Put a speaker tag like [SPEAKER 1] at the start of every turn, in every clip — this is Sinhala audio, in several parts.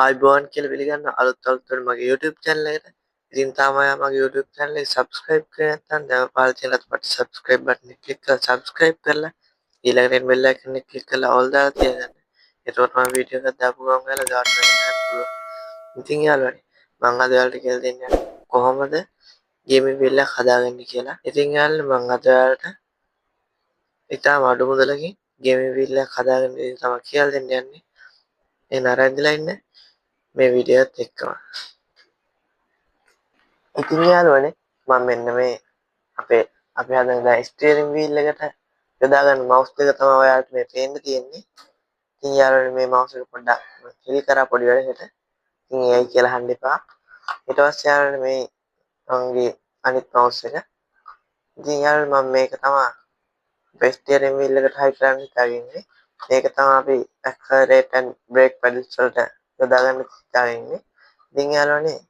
[SPEAKER 1] ආයිබෝන් කියලා පිළිගන්න අලුත් මගේ YouTube channel එකට. ඉතින් තාම මගේ YouTube channel එක subscribe කරේ නැත්නම් දැන් පහළ තියෙන subscribe button එක click කරලා subscribe කරලා ඊළඟට එන bell icon එක click කරලා all දාලා තියාගන්න. එතකොට මම වීඩියෝ එකක් දාපු ගමන් ඔයාලා ගාට ගන්න පුළුවන්. ඉතින් යාළුවනේ මම අද ඔයාලට කියලා දෙන්නේ කොහොමද gaming bill එක හදාගන්නේ කියලා. ඉතින් යාළුවනේ මම අද ඔයාලට ඉතාලම අඩු මුදලකින් gaming bill එක හදාගන්න විදිහ තමයි කියලා දෙන්න යන්නේ. ඒ නරන්දිලා ඉන්න මේ වීඩියෝත් එක්කම. ඉතින් යාළුවනේ මම මෙන්න මේ අපි හදන ස්ටියරින් වීල් එකට යොදා ගන්න මවුස් එක තමයි ඔයාලට මේ පේන්න තියෙන්නේ. ඉතින් යාළුවනේ මේ මවුස් එක පොඩ්ඩක් හෙලි කරා පොඩි වැඩකට. ඉතින් ඒයි කියලා අහන්න එපා. ඊට පස්සේ යාළුවනේ මේ මගේ අනිත් මවුස් එක. ඉතින් යාළුවනේ මම මේක තමයි ස්ටියරින් වීල් එකට හයි කරන්න හිතාගෙන ඉන්නේ. මේක තමයි අපි accelerate and brake pedals වලට යොදා ගන්න හිතාගෙන ඉන්නේ. ඉතින් යාළුවනේ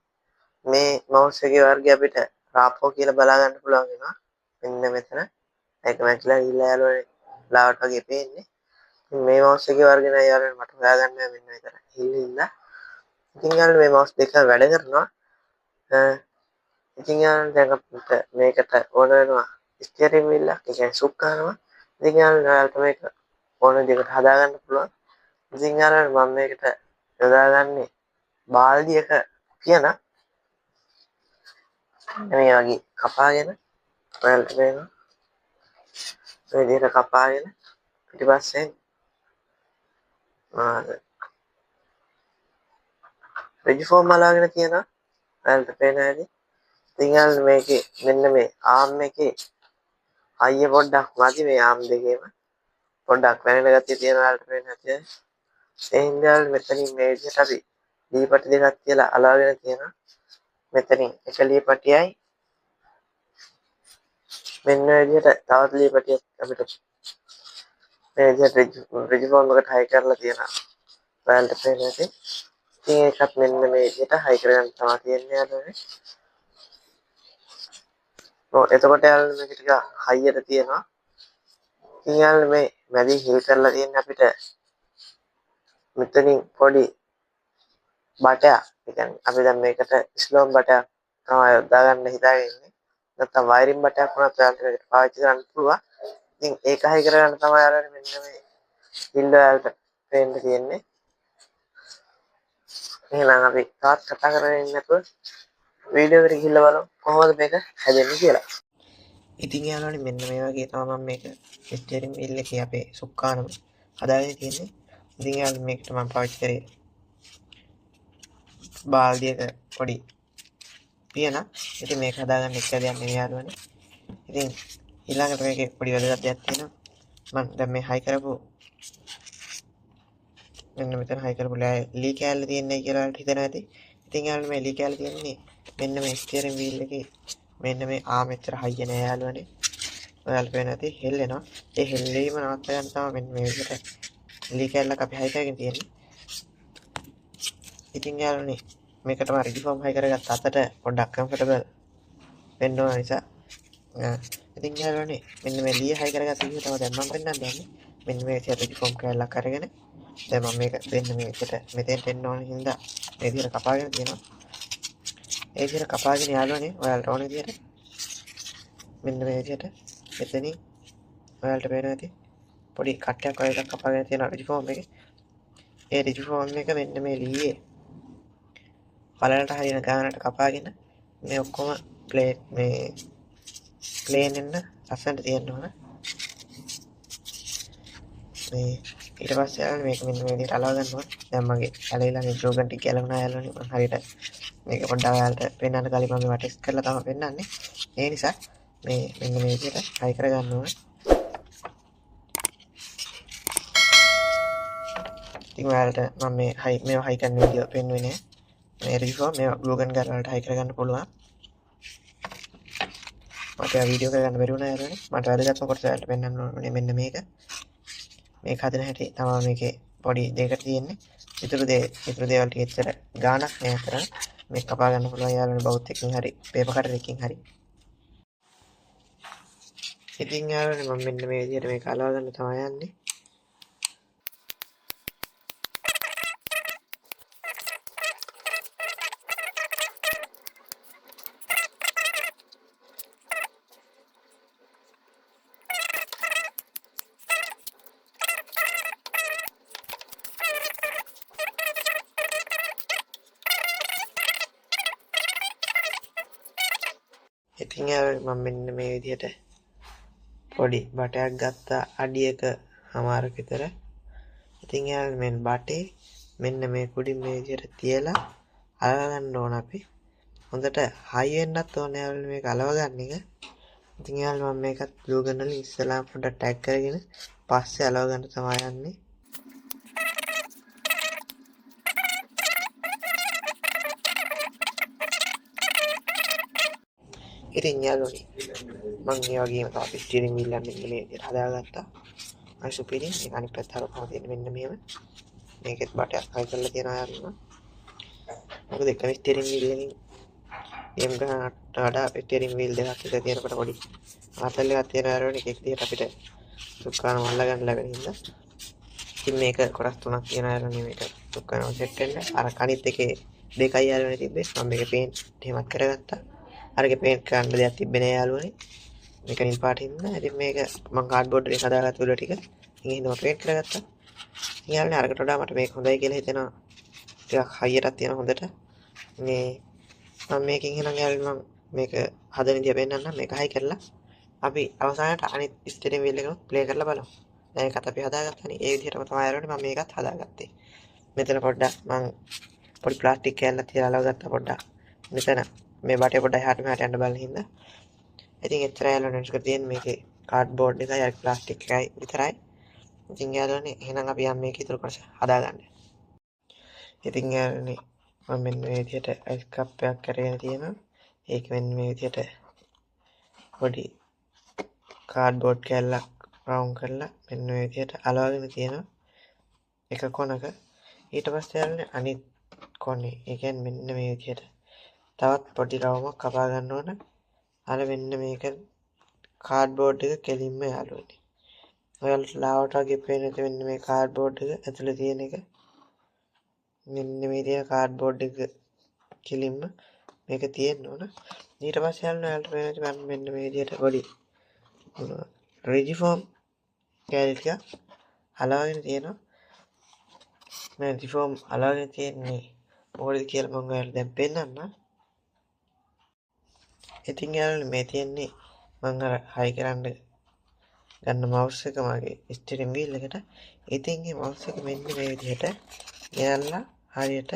[SPEAKER 1] මේ මවුස් එකේ වර්ගය අපිට රාපෝ කියලා බලා ගන්න පුළුවන් වෙනවා. මෙන්න මෙතන. ඒක මැචිලා ගිහලා යාළුවනේ ලාවට වගේ පේන්නේ. ඉතින් මේ මවුස් එකේ වර්ගය නෑ යාළුවනේ මට හොයාගන්න බෑ මෙන්න මෙතන. හිල්ලිලා. ඉතින් යාළුවනේ මේ මවුස් දෙක වැඩ කරනවා. ඉතින් යාළුවනේ දැන් අපිට මේකට ඕන වෙනවා ස්ටියරින් වීල් එක. ඒ කියන්නේ සුක් කරනවා. ඉතින් යාළුවනේ ඔයාලට මේක ඕන විදිහකට හදා ගන්න පුළුවන්. ඉතින් යාළුවනේ මම මේකට යොදාගන්නේ බාල්දියක කියන මේ වගේ කපාගෙන ඔයාලට පේනවා මේ විදිහට කපාගෙන පිටිපස්සෙන් රෙජි ෆෝම් අලාගෙන තියෙනවා ඔයාලට පේනවා ඇති. ඉතින් යාළුවනේ මේකේ මෙන්න මේ ආම් එකේ අයිය පොඩ්ඩක් මදි මේ ආම් දෙකේම පොඩ්ඩක් වැනෙන ගතිය තියෙනවා ඔයාලට පේනවා ඇති. ඒ හින්දා යාළුවනේ මෙතනින් මේ විදිහට අපි දීපටි දෙකක් තියලා අලාගෙන තියෙනවා. මෙතනින් එක ලීපටියයි මෙන්න විදිහට තවත් ලීපටියක් අපිට මේ විදිහට රෙජි ෆෝම් එකට හයි කරලා තියෙනවා. ඔයාලට පේනවා ඇති. ඉතින් ඒකත් මෙන්න මේ විදිහට හයි කරගන්න තමයි තියෙන්නේ යාළුවනේ. එතකොට යාළුවනේ මේක ටික හයියට තියෙනවා. ඉතින් යාළුවනේ මේ මැදින් හිල් කරලා තියෙන්නේ අපිට මෙතනින් පොඩි බටයක්. ඒ කියන්නේ අපි දැන් මේකට ස්ලෝම් බටයක් තමයි යොදා ගන්න හිතාගෙන ඉන්නේ. නැත්නම් වයරින් බටයක් වුණත් ඔයාලට මේකට පාවිච්චි කරන්න පුළුවන්. ඉතින් ඒක හයි කරගන්න තමයි යාළුවනේ මෙන්න මේ හිල් ඔයාලට පේන්න තියෙන්නේ. එහෙනම් අපි තාත් කතා කරගෙන ඉන්න නැතුව වීඩියෝ එකට ගිහිල්ලා බලමු කොහොමද මේක හැදෙන්නේ කියලා. ඉතින් යාළුවනේ මෙන්න මේ වගේ තමයි මම මේක ස්ටියරින් වීල් එකේ අපේ සුක්කානම හදාගෙන තියෙන්නේ. ඉතින් යාළුවනේ මේකට මම පාවිච්චි කරේ බාල්දියක පොඩි පියන. ඉතින් මේක හදාගන්න එක දෙයක් නෙවෙයි යාළුවනේ. ඉතින් ඊළඟට මේකේ පොඩි වැදගත් දෙයක් තියෙනවා. මම දැන් මේ හයි කරපු මෙන්න මෙතන හයි කරපු ලී කෑල්ල තියෙන්නේ කියලා ඔයාලට හිතෙනවා ඇති. ඉතින් යාළුවනේ මේ ලී කෑල්ල තියෙන්නේ මෙන්න මේ ස්ටියරින් වීල් එකේ මෙන්න මේ ආම් එච්චර හයිය නෑ යාළුවනේ. ඔයාලට පේනවා ඇති හෙල්ලෙනවා. ඒ හෙල්ලීම නවත්ත ගන්න තමයි මෙන්න මේ විදිහට ලී කෑල්ලක් අපි හයි කරගෙන තියෙන්නේ. ඉතින් යාළුවනේ මේකට මම රෙඩි ෆෝම් හයි කරගත්ත අතට පොඩ්ඩක් කම්ෆර්ටබල් වෙන්න ඕන නිසා ඉතින් යාළුවනේ මෙන්න මේ ලී හයි කරගත්ත විදිහ තමයි දැන් මම පෙන්නන්න යන්නේ. මෙන්න මේ විදිහට රෙඩි ෆෝම් කෑල්ලක් අරගෙන දැන් මම මේක මෙන්න මේ විදිහට මෙතෙන්ට එන්න ඕන හින්දා මේ විදිහට කපාගෙන තියෙනවා. ඒ විදිහට කපාගෙන යාළුවනේ ඔයාලට ඕන විදිහට මෙන්න මේ විදිහට මෙතනින් ඔයාලට පේනවා ඇති පොඩි කට්ටයක් වගේ එකක් කපාගෙන තියෙනවා රෙජි ෆෝම් එකේ. ඒ රෙජි ෆෝම් එක මෙන්න මේ ලීයේ පළලට හරින ගානට කපාගෙන මේ ඔක්කොම ප්ලේන් වෙන්න ලස්සනට තියෙන්න ඕන. මේ ඊට පස්සේ යාළුවනේ මේක මෙන්න මේ විදිහට අලව ගන්න ඕන. දැන් මගේ ඇලවිලා මේ ජෝගන් ටික ගැලවුණා යාළුවනේ. මම හරියට මේක පොඩ්ඩක් ඔයාලට පෙන්නන්න කලින් මම මේවා ටෙස්ට් කරලා තමයි පෙන්නන්නේ. ඒ නිසා මේ මෙන්න මේ විදිහට හයි කර ගන්න ඕන. ඉතින් ඔයාලට මම මේවා හයි කරන වීඩියෝ පෙන්වන්නේ නැහැ. මේ රිෆෝම් මේවා ග්ලූගන් ගන්න වලට හයි කරගන්න පුළුවන්. මට වීඩියෝ කරගන්න බැරි වුණා යාළුවනේ. මට වැදගත්ම කොටස ඔයාලට පෙන්වන්න ඕනේ මෙන්න මේක. මේක හදන හැටි තමයි මේකේ පොඩි දෙයකට තියෙන්නේ. ඉතුරු දේවල් ටික එච්චර ගාණක් නෑ අතර. මේක කපා ගන්න පුළුවන් යාළුවනේ බවුත් එකකින් හරි පේපර් කටර් එකකින් හරි. ඉතින් යාළුවනේ මම මෙන්න මේ විදිහට මේක අලව ගන්න තමයි යන්නේ. ඉතින් යාළුවනේ මම මෙන්න මේ විදිහට පොඩි බටයක් ගත්තා අඩියක හමාරක විතර. ඉතින් යාළුවනේ මෙන්න බටේ මෙන්න මේ කුඩින් මේ විදිහට තියලා අලව ගන්න ඕන අපි. හොඳට හයි වෙන්නත් ඕනේ යාළුවනේ මේක අලව ගන්න එක. ඉතින් යාළුවනේ මම මේකත් ග්ලූ ගන් වලින් ඉස්සලා පොඩ්ඩක් ටැග් කරගෙන පස්සේ අලව ගන්න තමයි යන්නේ. ඉතින් යාළුවනේ මම මේ වගේම තව ස්ටියරින් වීල් එක මෙන්න මේ විදිහට හදාගත්තා. අයිසුපිරින් මේක අනිත් පැත්ත හරවපුවම තියෙන මෙන්න මෙහෙම. මේකෙත් බටයක් හයි කරලා තියෙනවා යාළුවා. මොකද එකම ස්ටියරින් වීල් එකකින් එම් ගන්නට වඩා ස්ටියරින් වීල් දෙකක් එක තියෙනකොට පොඩි ආතල් එකක් තියෙන යාළුවනේ එක දිහට අපිට සුක්කාන මල්ල ගන්න ලැබෙන හින්දා. ඉතින් මේක කොටස් තුනක් තියෙනවා යාළුවනේ මේක සුක්කාන සෙට් වෙන්න. අර කනිත් එකේ දෙකයි යාළුවනේ තිබ්බේ. මම මේක පේන්ට් එහෙමත් කරගත්තා. අරගේ පේන්ට් කරන්න දෙයක් තිබ්බේ නෑ යාළුවනේ. මේක නිල් පාටින් ඉන්න. ඉතින් මේක මම කාඩ්බෝඩ් එකේ හදාගත්ත උඩ ටික ඉතින් එහෙම පේන්ට් කරගත්තා. ඉතින් යාළුවනේ අරකට වඩා මට මේක හොඳයි කියලා හිතෙනවා. ටිකක් හයියටත් තියෙන හොඳට. මේ මම මේකෙන් එහෙනම් යාළුවනේ මම මේක හදන විදිය පෙන්නන්නම්. මේක හයි කරලා අපි අවසානයට අනිත් ස්ටියරින් වීල් එකම ප්ලේ කරලා බලමු. දැන් ඒකත් අපි හදාගත්තානේ. ඒ විදිහටම තමයි යාළුවනේ මම මේකත් හදාගත්තේ. මෙතන පොඩ්ඩක් මම පොඩි ප්ලාස්ටික් කෑල්ලක් තියලා අලව ගත්තා පොඩ්ඩක්. මෙතන මේ බටේ පොඩ්ඩක් එහාට මෙහාට යන්න බලන හින්දා. ඉතින් එච්චර යාළුවනේ ටික තියෙන මේකේ කාඩ්බෝඩ් එකයි අර ප්ලාස්ටික් එකයි විතරයි. ඉතින් යාළුවනේ එහෙනම් අපි යම් මේක ඉතුරු කොටස හදාගන්න. ඉතින් යාළුවනේ මම මෙන්න මේ විදිහට අයිස් කප් එකක් අරගෙන තියෙනවා. ඒක මෙන්න මේ විදිහට පොඩි කාඩ්බෝඩ් කෑල්ලක් රවුන්ඩ් කරලා මෙන්න මේ විදිහට අලවගෙන තියෙනවා එක කොනක. ඊට පස්සේ යාළුවනේ අනිත් කොනේ ඒ කියන්නේ මෙන්න මේ විදිහට තවත් පොඩි රවුමක් කපා ගන්න ඕන. අර මෙන්න මේක කාඩ්බෝඩ් එක කෙලින්ම යාළුවනේ. ඔයාලට ලාවට වගේ පේන ඇති මෙන්න මේ කාඩ්බෝඩ් එක ඇතුලේ තියෙන එක. මෙන්න මේ තියෙන කාඩ්බෝඩ් එක කෙලින්ම මේක තියෙන්න ඕන. ඊට පස්සේ යාළුවනේ ඔයාලට පේන ඇති මම මෙන්න මේ විදිහට පොඩි රිජිෆෝම් කෑලි ටික අලවගෙන තියෙනවා. මේ රිජිෆෝම් අලවගෙන තියෙන්නේ මොකද කියලා මම ඔයාලට දැන් පෙන්නන්නම්. ඉතින් යාළුවනේ මේ තියෙන්නේ මම අර හයි කරන්න ගන්න මවුස් එක මගේ ස්ටියරින් වීල් එකට. ඉතින් මේ මවුස් එක මෙන්න මේ විදිහට ගෙනල්ලා හරියට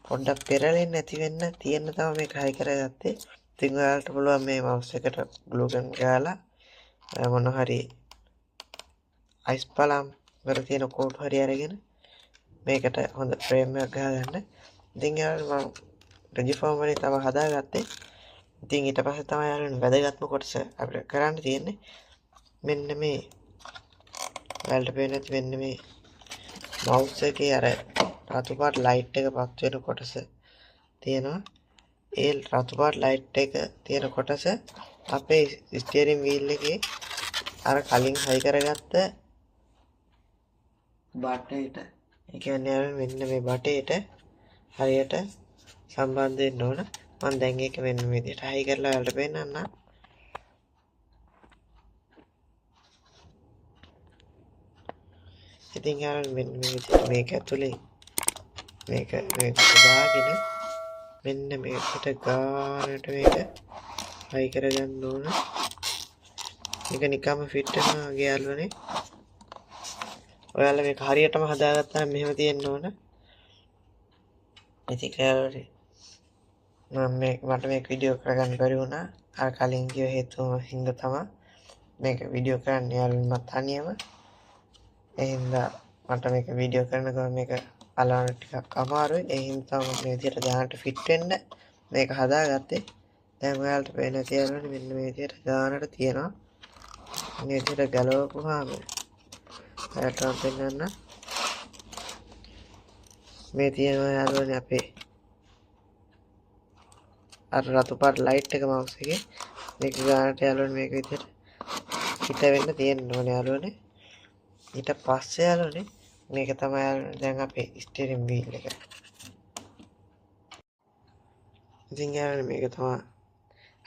[SPEAKER 1] පොඩ්ඩක් පෙරලෙන්නේ නැති වෙන්න තියෙන තමයි මේක හයි කරගත්තේ. ඉතින් ඔයාලට පුළුවන් මේ මවුස් එකට ග්ලූ ගන් ගාලා මොන හරි අයිස් පලම් වල තියෙන කෝටු හරි අරගෙන මේකට හොඳ ෆ්‍රේම් එකක් ගහගන්න. ඉතින් යාළුවනේ මම රිජිෆෝම් වලින් තමයි හදාගත්තේ. ඉතින් ඊට පස්සේ තමයි යාළුවනේ වැදගත්ම කොටස අපිට කරන්න තියෙන්නේ. මෙන්න මේ ඔයාලට පේන ඇති මෙන්න මේ මවුස් එකේ අර රතු පාට ලයිට් එක පත් වෙන කොටස තියෙනවා. ඒ රතු පාට ලයිට් එක තියෙන කොටස අපේ ස්ටියරින් වීල් එකේ අර කලින් හයි කරගත්ත බටේට ඒ කියන්නේ මෙන්න මේ බටේට හරියට සම්බන්ධ වෙන්න ඕන. මම දැන් ඒක මෙන්න මේ විදිහට හයි කරලා ඔයාලට පෙන්නන්නම්. ඉතින් යාළුවනේ මෙන්න මේ විදිහට මේක ඇතුලේ මේක දාගෙන මෙන්න මේකට ගානට මේක හයි කරගන්න ඕන. මේක නිකම්ම ෆිට වෙනවා වගේ යාළුවනේ. ඔයාලා මේක හරියටම හදාගත්තා නම් මෙහෙම තියෙන්න ඕන. ඉතින් යාළුවනේ මට මේක වීඩියෝ කරගන්න බැරි වුණා. අර කලින් කිව්ව හේතුව හින්දා තමයි මේක වීඩියෝ කරන්න යාළුවනේ මම තනියම. ඒ හින්දා මට මේක වීඩියෝ කරනකොට මේක අලවන්න ටිකක් අමාරුයි. ඒ හින්දා මම මේ විදිහට ගානට ෆිට වෙන්න මේක හදාගත්තේ. දැන් ඔයාලට පේන තියන්නේ මෙන්න මේ විදිහට ගානට තියෙනවා. මේ විදිහට ගලවපුවාම ඔයාලට පෙන්නන්න මේ තියෙනවා යාළුවනේ අපේ අර රතු පාට ලයිට් එක මවුස් එකේ මේක ගානට යාළුවනේ මේක විදිහට හිට වෙන්න තියෙන්න ඕනේ යාළුවනේ. ඊට පස්සේ යාළුවනේ මේක තමයි දැන් අපේ ස්ටියරින් වීල් එක. ඉතින් යාළුවනේ මේක තමයි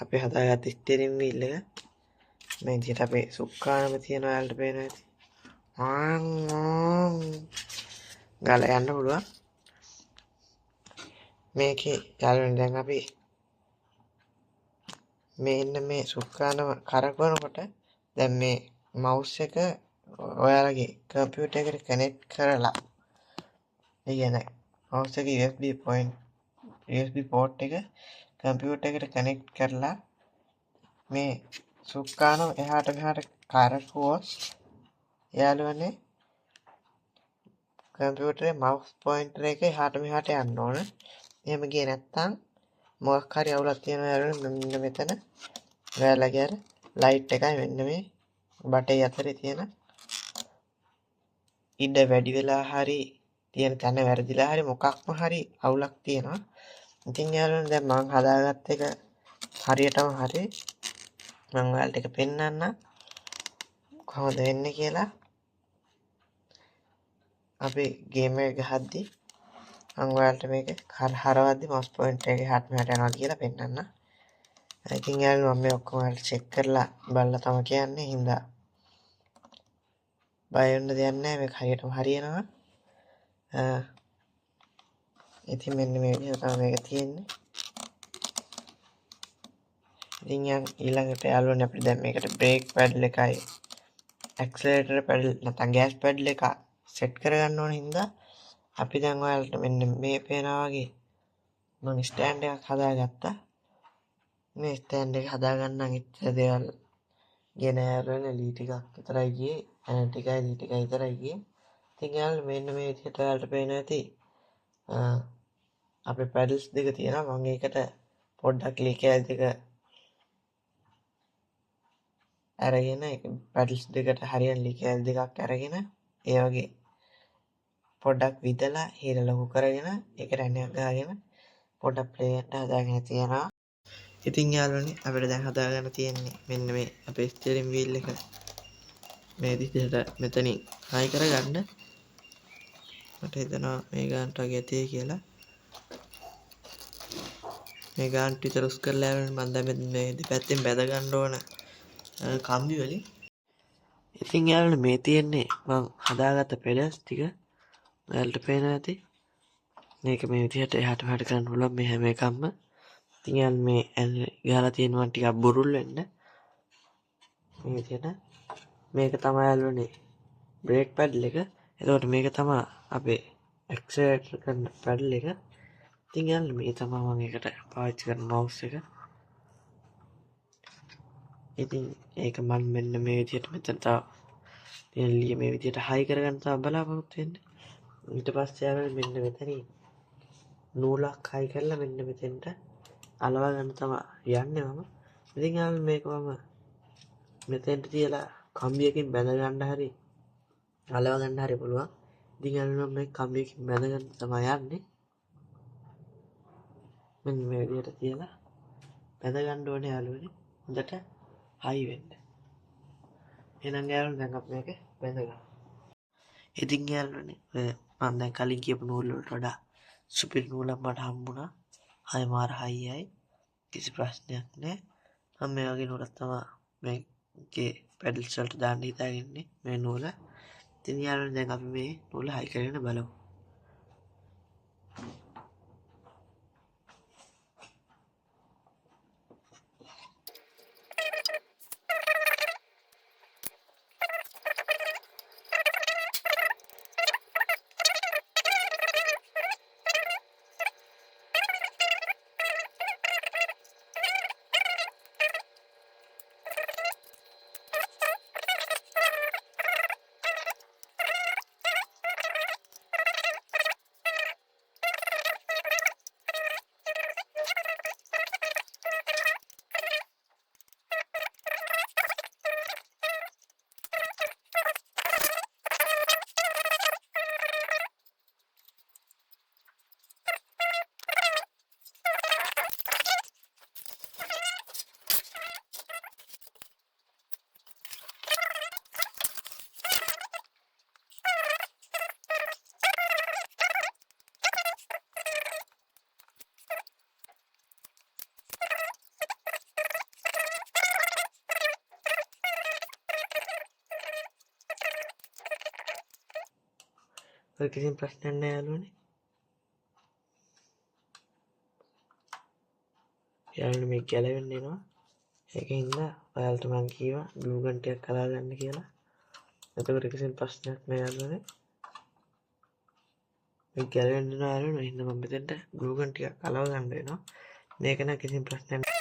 [SPEAKER 1] අපි හදාගත්ත ස්ටියරින් වීල් එක. මේ විදිහට අපේ සුක්කානම තියෙනවා යාළුවට පේනවා ඇති. ගාලා යන්න පුළුවන්. මේකේ යාළුවනේ දැන් අපි මෙන්න මේ සුක්කානම කරකවනකොට දැන් මේ මවුස් එක ඔයාලගේ කම්පියුටර් එකට කනෙක්ට් කරලා ඒ කියන්නේ මවුස් එකේ USB port එක කම්පියුටර් එකට කනෙක්ට් කරලා මේ සුක්කානම එහාට මෙහාට කරකුවොත් යාළුවනේ කම්පියුටරේ මවුස් පොයින්ටර් එක එහාට මෙහාට යන්න ඕන. එහෙම ගියේ නැත්නම් මොකක් හරි අවුලක් තියෙනවා යාළුවනේ. මෙන්න මෙතන ඔයාලගේ අර ලයිට් එකයි මෙන්න මේ බටේ අතරේ තියෙන ඉඩ වැඩි වෙලා හරි තියෙන තැන වැරදිලා හරි මොකක්ම හරි අවුලක් තියෙනවා. ඉතින් යාළුවනේ දැන් මම හදාගත්ත එක හරියටම හරි මම ඔයාලට ඒක පෙන්නන්නම් කොහොමද වෙන්නේ කියලා. අපි ගේම් එක ගහද්දි මම ඔයාලට මේක හරවද්දි මවුස් පොයින්ටර් එක එහාට මෙහාට යනවා කියලා පෙන්නන්නම්. ඉතින් යාළුවනේ මම මේ ඔක්කොම ඔයාලට චෙක් කරලා බලලා තමයි කියන්නේ. හින්දා බය වෙන්න දෙයක් නැහැ. මේක හරියටම හරියනවා. ඉතින් මෙන්න මේ විදිහට තමයි මේක තියෙන්නේ. ඉතින් ඊළඟට යාළුවනේ අපිට දැන් මේකට බ්‍රේක් පැඩල් එකයි ඇක්සලරේටර් පැඩල් නැත්නම් ගෑස් පැඩල් එක සෙට් කරගන්න ඕන හින්දා අපි දැන් ඔයාලට මෙන්න මේ පේනා වගේ මම ස්ටෑන්ඩ් එකක් හදාගත්තා. මේ ස්ටෑන්ඩ් එක හදාගන්නම් ඉච්චර දේවල් ගෙන යාළුවනේ ලී ටිකක් විතරයි ගියේ. ඇන ටිකයි ලී ටිකයි විතරයි ගියේ. ඉතින් යාළුවනේ මෙන්න මේ විදිහට ඔයාලට පේනවා ඇති. අපේ පැඩල්ස් දෙක තියෙනවා. මම ඒකට පොඩ්ඩක් ලී කෑලි දෙක අරගෙන පැඩල්ස් දෙකට හරියන ලී කෑලි දෙකක් අරගෙන ඒ වගේ පොඩ්ඩක් විදලා හිර ලොකු කරගෙන ඒකට ඇණයක් ගහගෙන පොඩ්ඩක් ප්ලේ කරන්න හදාගෙන තියෙනවා. ඉතින් යාළුවනේ අපිට දැන් හදාගන්න තියෙන්නේ මෙන්න මේ අපේ ස්ටියරින් වීල් එක මේ විදිහට මෙතනින් හයි කරගන්න. මට හිතෙනවා මේ ගානට වගේ තියෙයි කියලා. මේ ගානට විතර උස් කරලා යාළුවනේ මම දැන් මේ දෙපැත්තෙන් බැද ගන්න ඕන කම්බි වලින්. ඉතින් යාළුවනේ මේ තියෙන්නේ මම හදාගත්ත පෙඩල්ස් ටික. ඔයාලට පේනවා ඇති. මේක මේ විදිහට එහාට මෙහාට කරන්න පුළුවන් මේ හැම එකක්ම. ඉතින් යාළුවනේ මේ ගහලා තියෙනවා ටිකක් බුරුල් වෙන්න. මේ විදිහට මේක තමයි යාළුවනේ බ්‍රේක් පැඩල් එක. එතකොට මේක තමයි අපේ ඇක්සලරේටර් කරන පැඩල් එක. ඉතින් යාළුවනේ මේ තමයි මම ඒකට පාවිච්චි කරන මවුස් එක. ඉතින් ඒක මම මෙන්න මේ විදිහට මෙතන තව තියෙන ලිය මේ විදිහට හයි කරගන්න තමයි බලාපොරොත්තු වෙන්නේ. ඊට පස්සේ යාළුවනේ මෙන්න මෙතනින් නූලක් හයි කරලා මෙන්න මෙතෙන්ට අලව ගන්න තමයි යන්නේ මම. ඉතින් යාළුවනේ මේක මම මෙතෙන්ට තියලා කම්බියකින් බැඳ ගන්න හරි අලව ගන්න හරි පුළුවන්. ඉතින් යාළුවනේ මේ කම්බියකින් බැඳ ගන්න තමයි යන්නේ. මෙන්න මේ විදිහට තියලා බැඳ ගන්න ඕනේ යාළුවනේ. හොඳට හයි වෙන්න. එහෙනම් යාළුවනේ දැන් අපි මේක බැඳ ගමු. ඉතින් යාළුවනේ මම දැන් කලින් කියපු නූල් වලට වඩා සුපිරි නූලක් මට හම්බුණා. හයි මාර හයියයි. කිසි ප්‍රශ්නයක් නැහැ. මම මේ වගේ නූලක් තමයි මේකේ පැඩල්ස් වලට දාන්න හිතාගන්නේ මේ නූල. ඉතින් යාළුවනේ දැන් අපි මේ නූල හයි කරගෙන බලමු. ඔය කිසිම ප්‍රශ්නයක් නැහැ යාළුවනේ. යාළුවනේ මේක ගැලවෙන්න එනවා. ඒකින්ද ඔයාලට මං කීවා ග්ලූ ගන් ටිකක් කලා ගන්න කියලා. එතකොට කිසිම ප්‍රශ්නයක් නෑ යාළුවනේ. මේ ගැලවෙන්න යන යාළුවනේ හින්දා මම මෙතෙන්ට ග්ලූ ගන් ටිකක් කලව ගන්න වෙනවා. මේක නම් කිසිම ප්‍රශ්නයක් නෑ.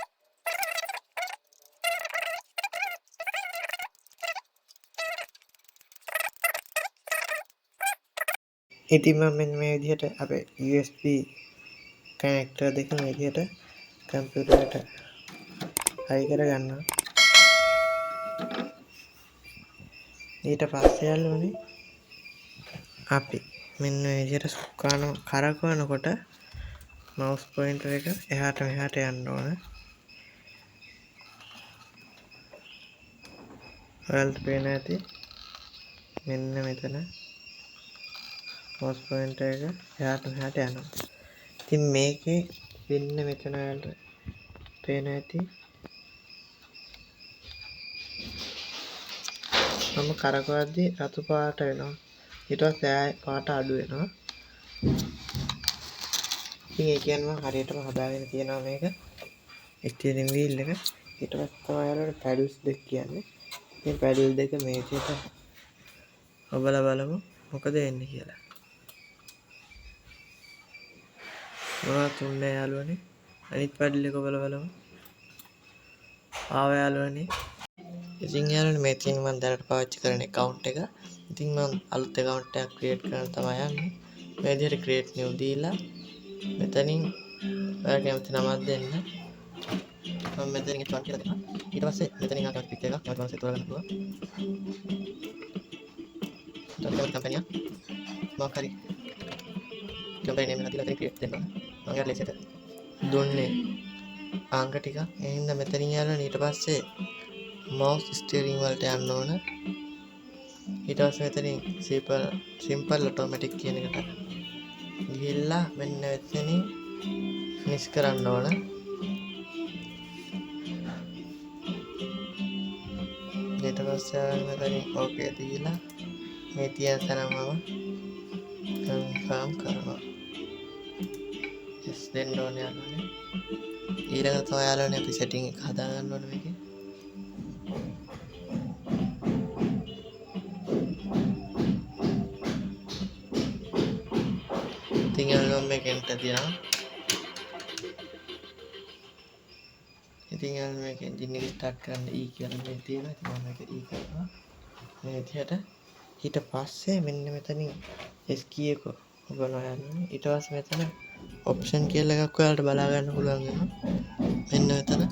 [SPEAKER 1] ඉතින් මම මෙන්න මේ විදිහට අපේ USB කනෙක්ටර් දෙක මේ විදිහට කම්පියුටරයට හයි කරගන්නවා. ඊට පස්සේ යාළුවනේ අපි මෙන්න මේ විදිහට කරකවනකොට මවුස් පොයින්ටර් එක එහාට මෙහාට යන්න ඕන. ඔයාලට පේන ඇති මෙන්න මෙතන මවුස් පොයින්ටර් එක එහාට මෙහාට යනවා. ඉතින් මේකේ මෙන්න මෙතන ඔයාලට පේන ඇති මම කරකවද්දී රතු පාට වෙනවා. ඊට පස්සේ ආයෙ පාට අඩු වෙනවා. ඉතින් ඒ කියන්නේ මම හරියටම හදාගෙන තියෙනවා මේක ස්ටියරින් වීල් එක. ඊට පස්සේ තමයි යාළුවනේ පැඩල්ස් දෙක කියන්නේ. මේ පැඩල් දෙක මේ විදිහට ඔබලා බලමු මොකද වෙන්නේ කියලා. මොනවද තුන්නේ යාළුවනේ? අනිත් පැඩල් එක ඔබලා බලමු. ආව යාළුවනේ. ඉතින් යාළුවනේ මේ තියෙන මම දැනට පාවිච්චි කරන account එක. ඉතින් මම අලුත් account එකක් create කරන්න තමයි යන්නේ. මේ විදිහට create new දීලා මෙතනින් ඔයාලා කැමති නමක් දෙන්න. මම මෙතනින් H1 කියලා දෙනවා. ඊට පස්සේ මෙතනින් ආකාර පික් එකක් මම තමයි තෝරගන්න පුළුවන්. ඊට කම්පැනි මොකක් හරි කම්පැනි නේම හදලා දෙන්න create දෙන්න. මම යාළුවා ලෙසට දුන්නේ අංක ටික. ඒ හින්දා මෙතනින් යාළුවනේ ඊට පස්සේ mouse steering වලට යන්න ඕන. ඊට පස්සේ මෙතනින් simple automatic කියන එකට ගිහිල්ලා මෙන්න මෙතනින් finish කරන්න ඕන. ඊට පස්සේ මෙතනින් okay දීලා මේ තියෙන තරමම confirm කරනවා. yes දෙන්න ඕනේ යාළුවනේ. ඊළඟට තමයි යාළුවනේ අපි setting එක හදා ගන්න ඕනේ මේකේ. ඉතින් යාළුවෝ මේක enter දිනවා. ඉතින් යාළුවෝ මේක engine එක start කරන්න E කියලා මේ තියෙනවා. ඉතින් මම මේක E කරනවා. මේ විදිහට ඊට පස්සේ මෙන්න මෙතනින් S key එක ඔබනවා යාළුවනේ. ඊට පස්සේ මෙතන option කියලා එකක් ඔයාලට බලා ගන්න පුළුවන් වෙනවා. මෙන්න මෙතන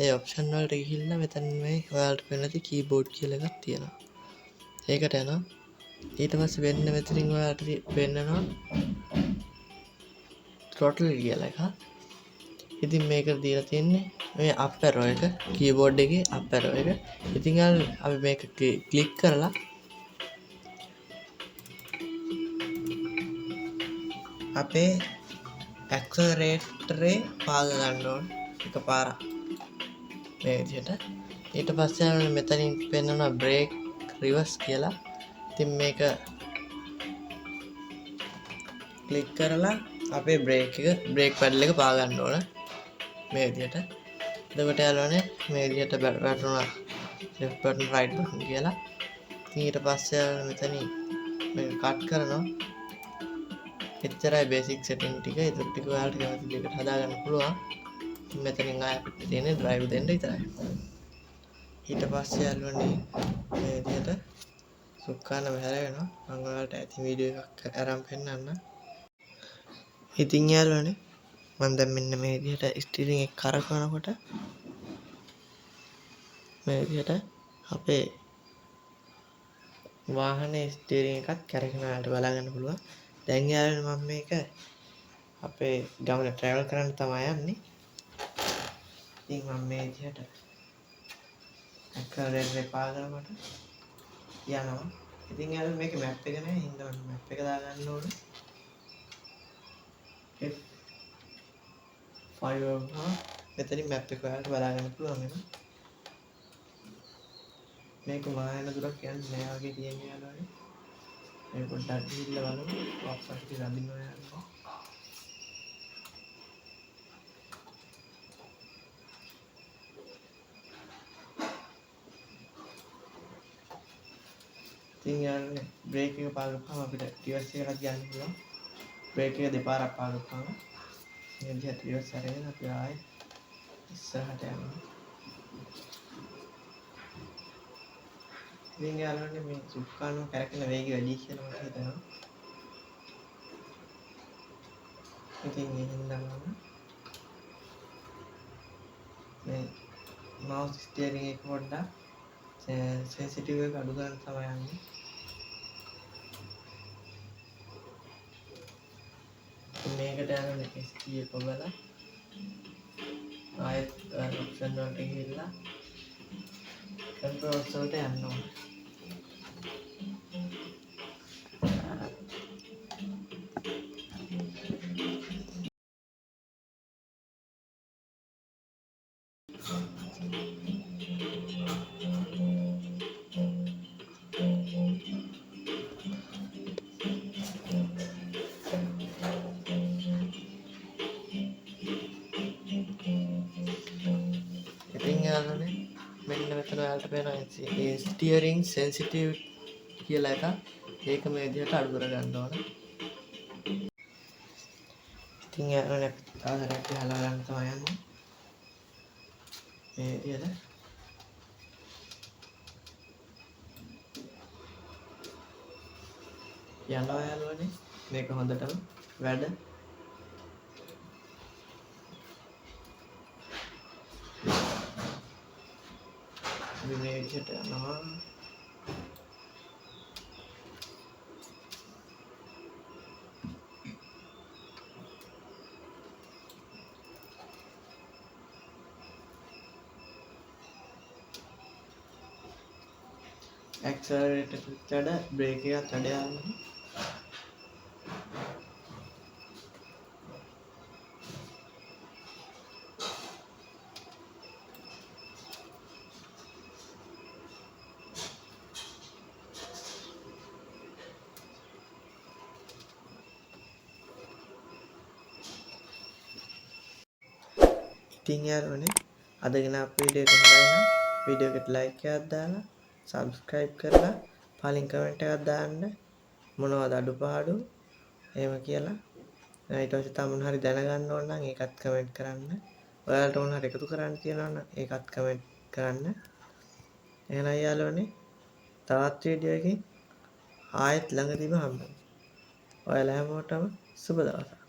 [SPEAKER 1] ඒ option වලට ගිහිල්ලා මෙතන මේ ඔයාලට පේන keyboard කියලා එකක් තියෙනවා. ඒකට යනවා. ඊට පස්සේ වෙන්න මෙතනින් ඔයාලට පේනවා throttle කියලා එක. ඉතින් මේක දීලා තියෙන්නේ මේ up arrow එක keyboard එකේ up arrow එක. ඉතින් අපි මේක ක්ලික් කරලා අපේ accelerator පාග ගන්න ඕන එකපාරක් මේ විදිහට. ඊට පස්සේ මෙතනින් පෙන්වනවා brake reverse කියලා. ඉතින් මේක ක්ලික් කරලා අපේ brake pedal එක පා ගන්න ඕන මේ විදිහට. එතකොට යාළුවනේ මේ විදිහට වැටුණා left button right button කියලා. ඉතින් ඊට පස්සේ මෙතනින් මේක කට් කරනවා. එච්චරයි බේසික් සෙටින් ටික. ඒක ටික ඔයාලට කැමති විදිහට හදාගන්න පුළුවන්. ඉතින් මෙතනින් ආයෙ අපිට තියෙන්නේ drive දෙන්න විතරයි. ඊට පස්සේ යාළුවනේ මේ විදිහට සුක්කාන බහැර වෙනවා. මම ඔයාලට ඇති වීඩියෝ එකක් අරන් පෙන්නන්න. ඉතින් යාළුවනේ මම දැන් මෙන්න මේ විදිහට ස්ටියරින් එක කරකවනකොට මේ විදිහට අපේ වාහනේ ස්ටියරින් එකත් කැරකෙන වලට බලා ගන්න පුළුවන්. දැන් යාළුවනේ මම මේක අපේ ගමන ට්‍රැවල් කරන්න තමයි යන්නේ. ඉතින් මම මේ විදිහට accelerator පා කරනකොට යනවා. ඉතින් යාළුවනේ මේකේ මැප් එක නැහැ. හින්දා මම මැප් එක දාගන්න ඕනේ. F5 මෙතනින් මැප් එක ඔයාලට බලා ගන්න පුළුවන් වෙනවා. මේක මායන දුරක් යන්නේ නැහැ වගේ තියෙනවා යාළුවනේ. මේ පොඩ්ඩක් ගිහිල්ලා බලමු. ඔක්සස් ටික අඳින්න ඕනේ යාළුවා. ඉතින් යාළුවනේ බ්‍රේක් එක පාගපුවාම අපිට රිවර්ස් එකකට යන්න පුළුවන්. බ්‍රේක් එක දෙපාරක් පාගපුවාම මේ විදිහට රිවර්ස් අරගෙන අපි ආයෙත් ඉස්සරහට යනවා. ඉතින් යාළුවනේ මේ සුක්කානුව කැරකෙන වේගය වැඩි කියලා මට හිතෙනවා. ඉතින් ඒ හින්දා මම මේ මවුස් ස්ටියරින් එක පොඩ්ඩක් සෙන්සිටිව් එක අඩු කරන්න තමයි යන්නේ. මේකට යන ST එක ඔබලා ආයෙත් ඔප්ෂන් වලට ගිහිල්ලා කන්ට්‍රෝල්ස් වලට යන්න ඕනේ. ඉතින් යාළුවනේ මෙන්න මෙතන ඔයාලට පේනවා ඒ ස්ටියරින් සෙන්සිටිව් කියලා එකක්. ඒක මේ විදිහට අඩු කරගන්න ඕන. ඉතින් යාළුවනේ ආදරයක් ගහලා ගන්න තමයි යන්නේ. මේ විදිහට යනවා යාළුවනේ. මේක හොඳටම වැඩ. අපි මේ විදිහට යනවා. ඇක්සලරේටර් එකත් වැඩ, බ්‍රේක් එකත් වැඩ යාළුවනේ. ඉතින් යාළුවනේ අද ගෙන අපේ වීඩියෝ එක හොඳයි නම් වීඩියෝ එකට ලයික් එකක් දාලා සබ්ස්ක්‍රයිබ් කරලා පහලින් කමෙන්ට් එකක් දාන්න. මොනවද අඩුපාඩු එහෙම කියලා. ඊට පස්සේ තව මොන හරි දැනගන්න ඕන නම් ඒකත් කමෙන්ට් කරන්න. ඔයාලට මොන හරි එකතු කරන්න තියෙනවා නම් ඒකත් කමෙන්ට් කරන්න. එහෙනම් යාළුවනේ තවත් වීඩියෝ එකකින් ආයෙත් ළඟදීම හම්බෙමු. ඔයාලා හැමෝටම සුබ දවසක්.